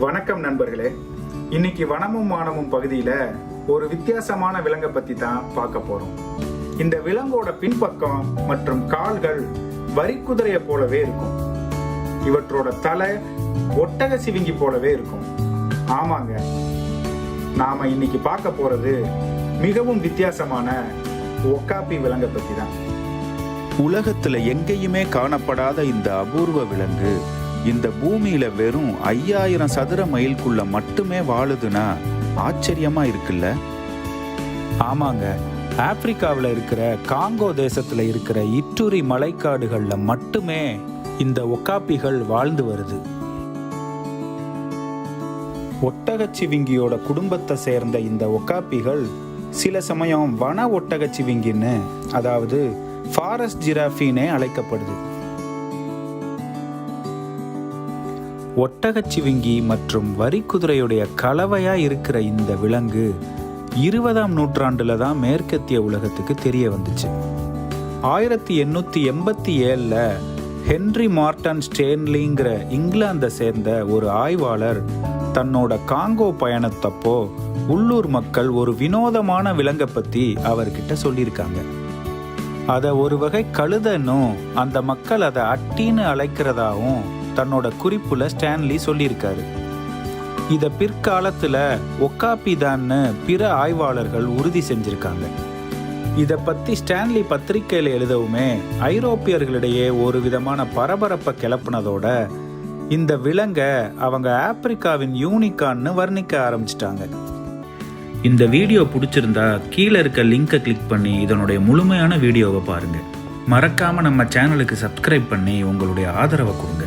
வணக்கம் நண்பர்களே. இன்னைக்கு வனமும் வானமும் பகுதியில ஒரு வித்தியாசமான விலங்கை பத்தி தான் பார்க்க போறோம். இந்த விலங்கோட பின்பக்கம் மற்றும் கால்கள் வரிக்குதிரையை போலவே இருக்கும். இவற்றோட தலை ஒட்டக சிவிங்கி போலவே இருக்கும். ஆமாங்க, நாம இன்னைக்கு பார்க்க போறது மிகவும் வித்தியாசமான ஒக்காப்பி விலங்கை பத்தி தான். உலகத்துல எங்கேயுமே காணப்படாத இந்த அபூர்வ விலங்கு இந்த பூமியில வெறும் 5000 சதுர மைலுக்குள்ள மட்டுமே வாழுதுன்னா ஆச்சரியமா இருக்குல்ல? ஆமாங்க, ஆப்பிரிக்காவில் இருக்கிற காங்கோ தேசத்துல இருக்கிற இட்டூரி மலைக்காடுகள்ல மட்டுமே இந்த ஒக்காப்பிகள் வாழ்ந்து வருது. ஒட்டகச்சிவிங்கியோட குடும்பத்தை சேர்ந்த இந்த ஒக்காப்பிகள் சில சமயம் வன ஒட்டகச்சிவிங்கின்னு, அதாவது ஃபாரஸ்ட் ஜிராஃபின்னே அழைக்கப்படுது. ஒட்டகச்சிவிங்கி மற்றும் வரிக்குதிரையுடைய கலவையா இருக்கிற இந்த விலங்கு 20ஆம் நூற்றாண்டுல தான் மேற்கத்திய உலகத்துக்கு தெரிய வந்துச்சு. 1887ல் ஹென்றி மார்டன் ஸ்டேன்லிங்கிற இங்கிலாந்தை சேர்ந்த ஒரு ஆய்வாளர் தன்னோட காங்கோ பயணத்தப்போ உள்ளூர் மக்கள் ஒரு வினோதமான விலங்கை பத்தி அவர்கிட்ட சொல்லியிருக்காங்க. அதை ஒரு வகை கழுதன்னும் அந்த மக்கள் அதை அட்டின்னு அழைக்கிறதாவும் தன்னோட குறிப்புல ஸ்டான்லி சொல்லியிருக்காரு. இத பிற்காலத்துல ஒக்காப்பி தான்னு பிற ஆய்வாளர்கள் உறுதி செஞ்சிருக்காங்க. இத பத்தி ஸ்டான்லி பத்திரிகையில எழுதவுமே ஐரோப்பியர்களிடையே ஒரு விதமான பரபரப்பை கிளப்புனதோட இந்த விலங்கை அவங்க ஆப்பிரிக்காவின் யூனிகான்னு வர்ணிக்க ஆரம்பிச்சிட்டாங்க. இந்த வீடியோ பிடிச்சிருந்தா கீழே இருக்க லிங்கை கிளிக் பண்ணி இதனுடைய முழுமையான வீடியோவை பாருங்க. மறக்காம நம்ம சேனலுக்கு சப்ஸ்கிரைப் பண்ணி உங்களுடைய ஆதரவை கொடுங்க.